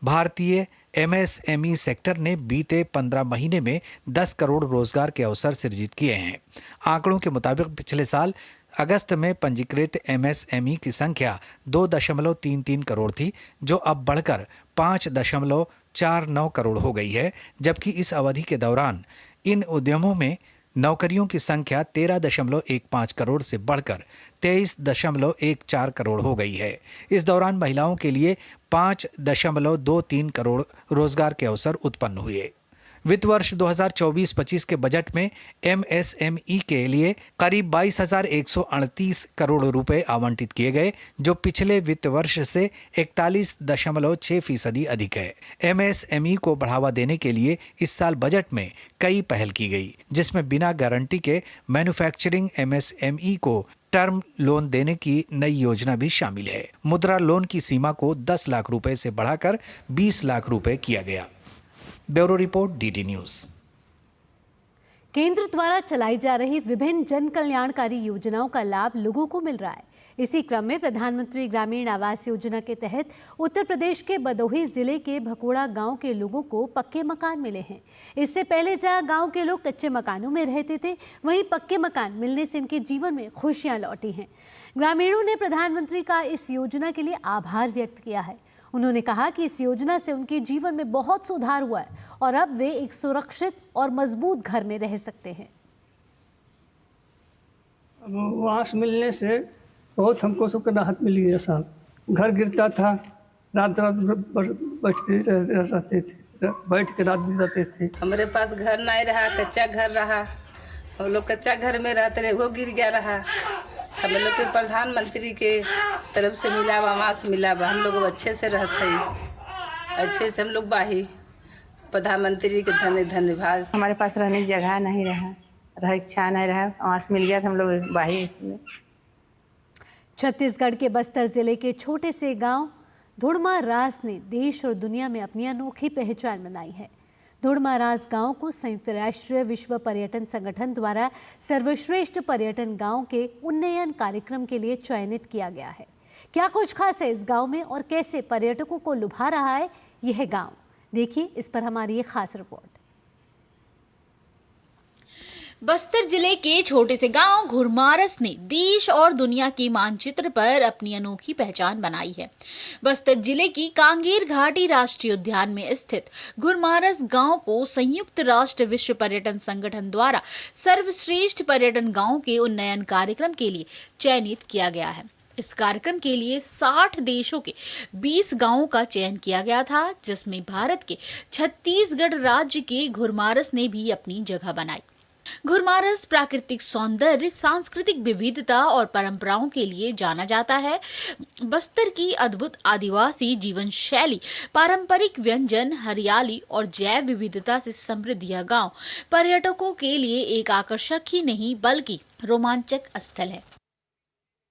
भारतीय एमएसएमई सेक्टर ने बीते 15 महीने में 10 करोड़ रोजगार के अवसर सृजित किए हैं। आंकड़ों के मुताबिक पिछले साल अगस्त में पंजीकृत एमएसएमई की संख्या 2.33 करोड़ थी, जो अब बढ़कर 5.49 करोड़ हो गई है, जबकि इस अवधि के दौरान इन उद्यमों में नौकरियों की संख्या 13.15 करोड़ से बढ़कर 23.14 करोड़ हो गई है। इस दौरान महिलाओं के लिए 5.23 करोड़ रोजगार के अवसर उत्पन्न हुए। वित्त वर्ष 2024-25 के बजट में एमएसएमई के लिए करीब 22,138 करोड़ रुपए आवंटित किए गए, जो पिछले वित्त वर्ष से 41.6% अधिक है। एमएसएमई को बढ़ावा देने के लिए इस साल बजट में कई पहल की गई, जिसमें बिना गारंटी के मैन्युफैक्चरिंग एमएसएमई को टर्म लोन देने की नई योजना भी शामिल है। मुद्रा लोन की सीमा को 10 लाख रुपए से बढ़ाकर 20 लाख रुपए किया गया। Bureau report, DD news. केंद्र द्वारा चलाई जा रही विभिन्न जन कल्याणकारी योजनाओं का लाभ लोगों को मिल रहा है। इसी क्रम में प्रधानमंत्री ग्रामीण आवास योजना के तहत उत्तर प्रदेश के भदोही जिले के भकोड़ा गांव के लोगों को पक्के मकान मिले हैं। इससे पहले जहां गांव के लोग कच्चे मकानों में रहते थे, वहीं पक्के मकान मिलने से इनके जीवन में खुशियां लौटी हैं। ग्रामीणों ने प्रधानमंत्री का इस योजना के लिए आभार व्यक्त किया है। उन्होंने कहा कि इस योजना से उनके जीवन में बहुत सुधार हुआ है और अब वे एक सुरक्षित और मजबूत घर में रह सकते हैं। आवास मिलने से बहुत हमको सबको राहत मिली है साहब। घर गिरता था, रात रात बैठते रहते थे, बैठ के रात बिताते थे। हमारे पास घर नहीं रहा, कच्चा घर रहा। हम लोग कच्चा घर में रहते रहे, वो गिर गया रहा। हम लोग के प्रधानमंत्री के तरफ से मिला, आवास मिला, हम लोग अच्छे से रहते हैं, अच्छे से हम लोग बाही। प्रधानमंत्री के धन्यवाद। हमारे पास रहने की जगह नहीं रहा, रह इच्छा नहीं रहा, आवास मिल गया तो हम लोग बाही इसमें। छत्तीसगढ़ के बस्तर जिले के छोटे से गांव धुड़मा रास ने देश और दुनिया में अपनी अनोखी पहचान बनाई है। धुड़मा रास गांव को संयुक्त राष्ट्र विश्व पर्यटन संगठन द्वारा सर्वश्रेष्ठ पर्यटन गांव के उन्नयन कार्यक्रम के लिए चयनित किया गया है। क्या कुछ खास है इस गांव में और कैसे पर्यटकों को लुभा रहा है यह गांव, देखिए इस पर हमारी ये खास रिपोर्ट। बस्तर जिले के छोटे से गांव घुड़मारस ने देश और दुनिया के मानचित्र पर अपनी अनोखी पहचान बनाई है। बस्तर जिले की कांगेर घाटी राष्ट्रीय उद्यान में स्थित घुड़मारस गांव को संयुक्त राष्ट्र विश्व पर्यटन संगठन द्वारा सर्वश्रेष्ठ पर्यटन गांव के उन्नयन कार्यक्रम के लिए चयनित किया गया है। इस कार्यक्रम के लिए 60 देशों के 20 गांवों का चयन किया गया था, जिसमें भारत के छत्तीसगढ़ राज्य के घुड़मारस ने भी अपनी जगह बनाई। घुड़मारस प्राकृतिक सौंदर्य, सांस्कृतिक विविधता और परंपराओं के लिए जाना जाता है। बस्तर की अद्भुत आदिवासी जीवन शैली, पारंपरिक व्यंजन, हरियाली और जैव विविधता से समृद्ध यह गांव पर्यटकों के लिए एक आकर्षक ही नहीं बल्कि रोमांचक स्थल है।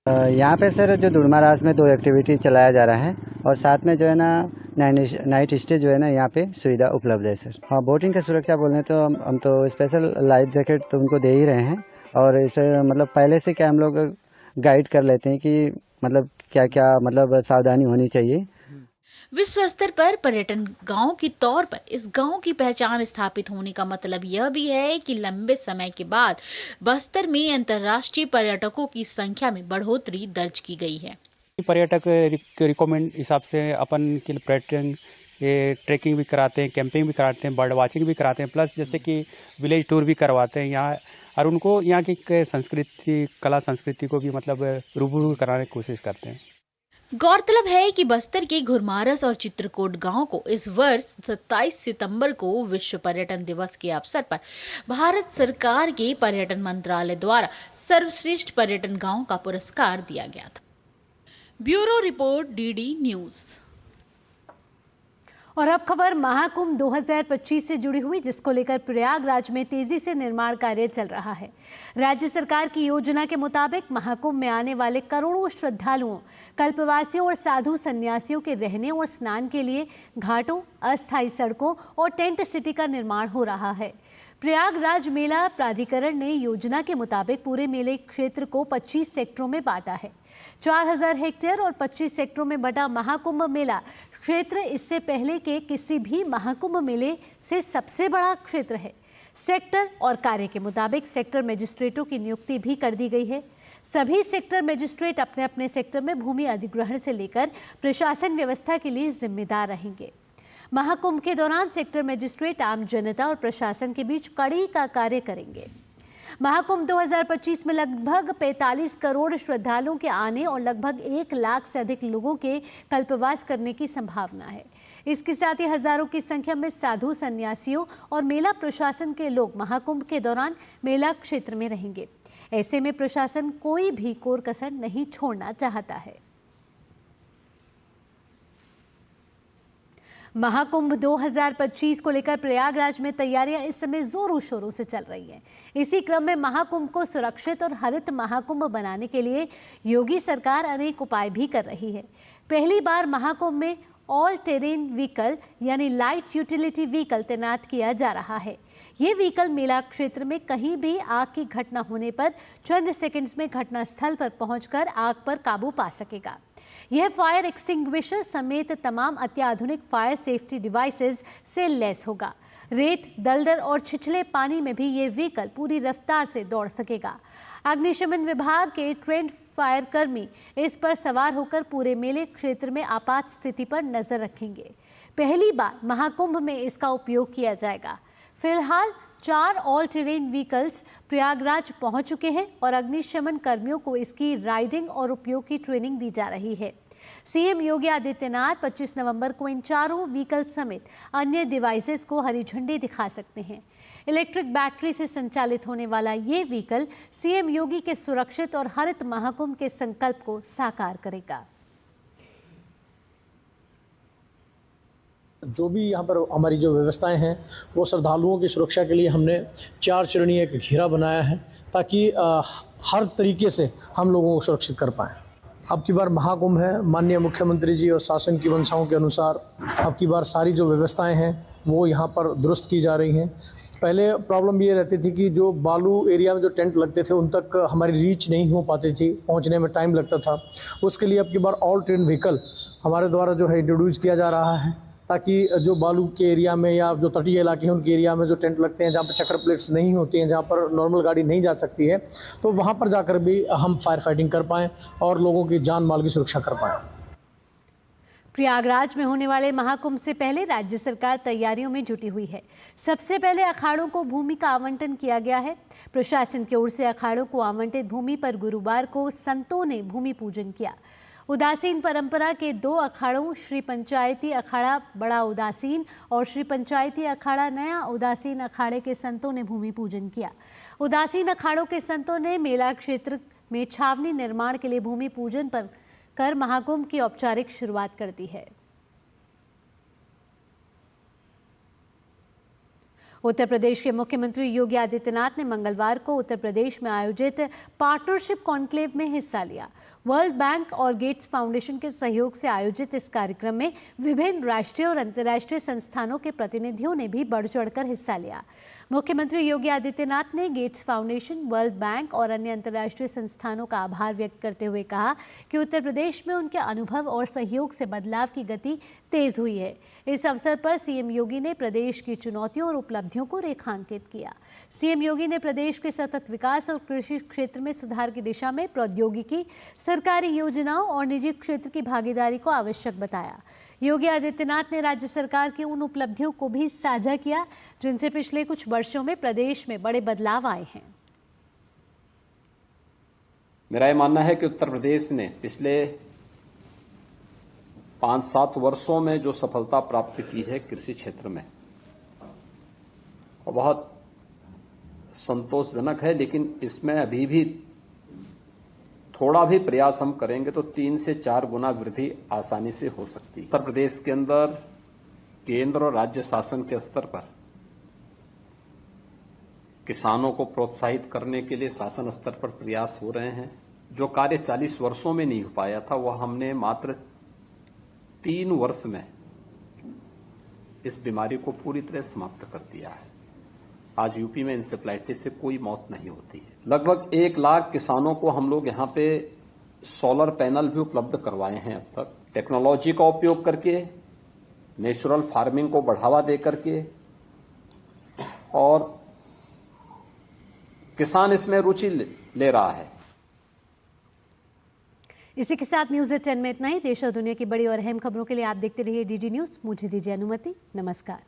यहाँ पे सर जो धुड़मारास में 2 एक्टिविटी चलाया जा रहा है और साथ में जो है ना नाइट स्टे जो है ना यहाँ पे सुविधा उपलब्ध है सर। हाँ, बोटिंग का सुरक्षा बोलने तो हम तो स्पेशल लाइफ जैकेट तो उनको दे ही रहे हैं और इस मतलब पहले से क्या हम लोग गाइड कर लेते हैं कि मतलब क्या क्या मतलब सावधानी होनी चाहिए। विश्व स्तर पर पर्यटन गांव के तौर पर इस गांव की पहचान स्थापित होने का मतलब यह भी है कि लंबे समय के बाद बस्तर में अंतर्राष्ट्रीय पर्यटकों की संख्या में बढ़ोतरी दर्ज की गई है। पर्यटक रिकमेंड हिसाब से अपन के पर्यटन ट्रैकिंग भी कराते हैं, कैंपिंग भी कराते हैं, बर्ड वाचिंग भी कराते हैं, प्लस जैसे कि विलेज टूर भी करवाते हैं यहाँ, और उनको यहाँ की संस्कृति, कला संस्कृति को भी मतलब रूबरू कराने की कोशिश करते हैं। गौरतलब है कि बस्तर के घुड़मारस और चित्रकोट गांव को इस वर्ष 27 सितंबर को विश्व पर्यटन दिवस के अवसर पर भारत सरकार के पर्यटन मंत्रालय द्वारा सर्वश्रेष्ठ पर्यटन गांव का पुरस्कार दिया गया था। Bureau report, DD news. और अब खबर महाकुंभ 2025 से जुड़ी हुई, जिसको लेकर प्रयागराज में तेजी से निर्माण कार्य चल रहा है। राज्य सरकार की योजना के मुताबिक महाकुंभ में आने वाले करोड़ों श्रद्धालुओं, कल्पवासियों और साधु सन्यासियों के रहने और स्नान के लिए घाटों, अस्थायी सड़कों और टेंट सिटी का निर्माण हो रहा है। प्रयागराज मेला प्राधिकरण ने योजना के मुताबिक पूरे मेले क्षेत्र को 25 सेक्टरों में बांटा है। 4000 हेक्टेयर और 25 सेक्टरों में बटा महाकुंभ मेला क्षेत्र इससे पहले के किसी भी महाकुंभ मेले से सबसे बड़ा क्षेत्र है। सेक्टर और कार्य के मुताबिक सेक्टर मजिस्ट्रेटों की नियुक्ति भी कर दी गई है। सभी सेक्टर मजिस्ट्रेट अपने अपने सेक्टर में भूमि अधिग्रहण से लेकर प्रशासन व्यवस्था के लिए जिम्मेदार रहेंगे। महाकुंभ के दौरान सेक्टर मजिस्ट्रेट आम जनता और प्रशासन के बीच कड़ी का कार्य करेंगे। महाकुंभ 2025 में लगभग 45 करोड़ श्रद्धालुओं के आने और लगभग 1 लाख से अधिक लोगों के कल्पवास करने की संभावना है। इसके साथ ही हजारों की संख्या में साधु सन्यासियों और मेला प्रशासन के लोग महाकुंभ के दौरान मेला क्षेत्र में रहेंगे। ऐसे में प्रशासन कोई भी कोर कसर नहीं छोड़ना चाहता है। महाकुंभ 2025 को लेकर प्रयागराज में तैयारियां इस समय जोरों शोरों से चल रही हैं। इसी क्रम में महाकुंभ को सुरक्षित और हरित महाकुंभ बनाने के लिए योगी सरकार अनेक उपाय भी कर रही है। पहली बार महाकुंभ में ऑल टेरेन व्हीकल यानी लाइट यूटिलिटी व्हीकल तैनात किया जा रहा है। ये व्हीकल मेला क्षेत्र में कहीं भी आग की घटना होने पर चंद सेकंड्स में घटनास्थल पर पहुंचकर आग पर काबू पा सकेगा। यह फायर एक्सटिंग्विशर समेत तमाम अत्याधुनिक फायर सेफ्टी डिवाइसेस से लैस होगा। रेत, दलदल और छिछले पानी में भी ये व्हीकल पूरी रफ्तार से दौड़ सकेगा। अग्निशमन विभाग के ट्रेंड फायर कर्मी इस पर सवार होकर पूरे मेले क्षेत्र में आपात स्थिति पर नजर रखेंगे। पहली बार महाकुंभ में इसका उपयोग किया जाएगा। फिलहाल 4 ऑल टेरेन व्हीकल्स प्रयागराज पहुंच चुके हैं और अग्निशमन कर्मियों को इसकी राइडिंग और उपयोग की ट्रेनिंग दी जा रही है। सीएम योगी आदित्यनाथ 25 नवंबर को इन चारों व्हीकल समेत अन्य डिवाइसेस को हरी झंडी दिखा सकते हैं। इलेक्ट्रिक बैटरी से संचालित होने वाला ये व्हीकल सीएम योगी के सुरक्षित और हरित महाकुंभ के संकल्प को साकार करेगा। जो भी यहाँ पर हमारी जो व्यवस्थाएं हैं वो श्रद्धालुओं की सुरक्षा के लिए हमने 4 चरणीय एक घेरा बनाया है ताकि हर तरीके से हम लोगों को सुरक्षित कर पाएँ। अब की बार महाकुंभ है, माननीय मुख्यमंत्री जी और शासन की मंशाओं के अनुसार अब की बार सारी जो व्यवस्थाएं हैं वो यहाँ पर दुरुस्त की जा रही हैं। पहले प्रॉब्लम ये रहती थी कि जो बालू एरिया में जो टेंट लगते थे उन तक हमारी रीच नहीं हो पाती थी, पहुँचने में टाइम लगता था। उसके लिए अब की बार ऑल टेरेन व्हीकल हमारे द्वारा जो है इंट्रोड्यूस किया जा रहा है ताकि जो बालू के एरिया में या जो तटीय इलाके हैं उनके एरिया में जो टेंट लगते हैं, जहाँ पर चक्कर प्लेट्स नहीं होती हैं, जहाँ पर नॉर्मल गाड़ी नहीं जा सकती है, तो वहाँ पर जाकर भी हम फायर फाइटिंग कर पाएँ और लोगों की जान माल की सुरक्षा कर पाएँ। प्रयागराज में होने वाले महाकुंभ से पहले राज्य सरकार तैयारियों में जुटी हुई है। सबसे पहले अखाड़ों को भूमि का आवंटन किया गया है। प्रशासन की ओर से अखाड़ों को आवंटित भूमि पर गुरुवार को संतों ने भूमि पूजन किया। उदासीन परंपरा के 2 अखाड़ों श्री पंचायती अखाड़ा बड़ा उदासीन और श्री पंचायती अखाड़ा नया उदासीन अखाड़े के संतों ने भूमि पूजन किया। उदासीन अखाड़ों के संतों ने मेला क्षेत्र में छावनी निर्माण के लिए भूमि पूजन पर कर महाकुंभ की औपचारिक शुरुआत कर दी है। उत्तर प्रदेश के मुख्यमंत्री योगी आदित्यनाथ ने मंगलवार को उत्तर प्रदेश में आयोजित पार्टनरशिप कॉन्क्लेव में हिस्सा लिया। वर्ल्ड बैंक और गेट्स फाउंडेशन के सहयोग से आयोजित इस कार्यक्रम में विभिन्न राष्ट्रीय और अंतर्राष्ट्रीय संस्थानों के प्रतिनिधियों ने भी बढ़ चढ़कर हिस्सा लिया। मुख्यमंत्री योगी आदित्यनाथ ने गेट्स फाउंडेशन, वर्ल्ड बैंक और अन्य अंतर्राष्ट्रीय संस्थानों का आभार व्यक्त करते हुए कहा कि उत्तर प्रदेश में उनके अनुभव और सहयोग से बदलाव की गति तेज हुई है। इस अवसर पर सीएम योगी ने प्रदेश की चुनौतियों और उपलब्धियों को रेखांकित किया। सीएम योगी ने प्रदेश के सतत विकास और कृषि क्षेत्र में सुधार की दिशा में प्रौद्योगिकी, सरकारी योजनाओं और निजी क्षेत्र की भागीदारी को आवश्यक बताया। योगी आदित्यनाथ ने राज्य सरकार की उन उपलब्धियों को भी साझा किया जिनसे पिछले कुछ वर्षों में प्रदेश में बड़े बदलाव आए हैं। मेरा यह मानना है कि उत्तर प्रदेश ने पिछले 5-7 वर्षों में जो सफलता प्राप्त की है कृषि क्षेत्र में, वो बहुत संतोषजनक है, लेकिन इसमें अभी भी थोड़ा भी प्रयास हम करेंगे तो 3 से 4 गुना वृद्धि आसानी से हो सकती है। उत्तर प्रदेश के अंदर केंद्र और राज्य शासन के स्तर पर किसानों को प्रोत्साहित करने के लिए शासन स्तर पर प्रयास हो रहे हैं। जो कार्य 40 वर्षों में नहीं हो पाया था वह हमने मात्र 3 वर्ष में इस बीमारी को पूरी तरह समाप्त कर दिया है। आज यूपी में इंसेफ्लाइटिस से कोई मौत नहीं होती है। लगभग 1 लाख किसानों को हम लोग यहाँ पे सोलर पैनल भी उपलब्ध करवाए हैं। अब तक टेक्नोलॉजी का उपयोग करके, नेचुरल फार्मिंग को बढ़ावा दे करके, और किसान इसमें रुचि ले रहा है। इसी के साथ न्यूज़ 10 में इतना ही। देश और दुनिया की बड़ी और अहम खबरों के लिए आप देखते रहिए डीडी न्यूज़। मुझे दीजिए अनुमति। नमस्कार।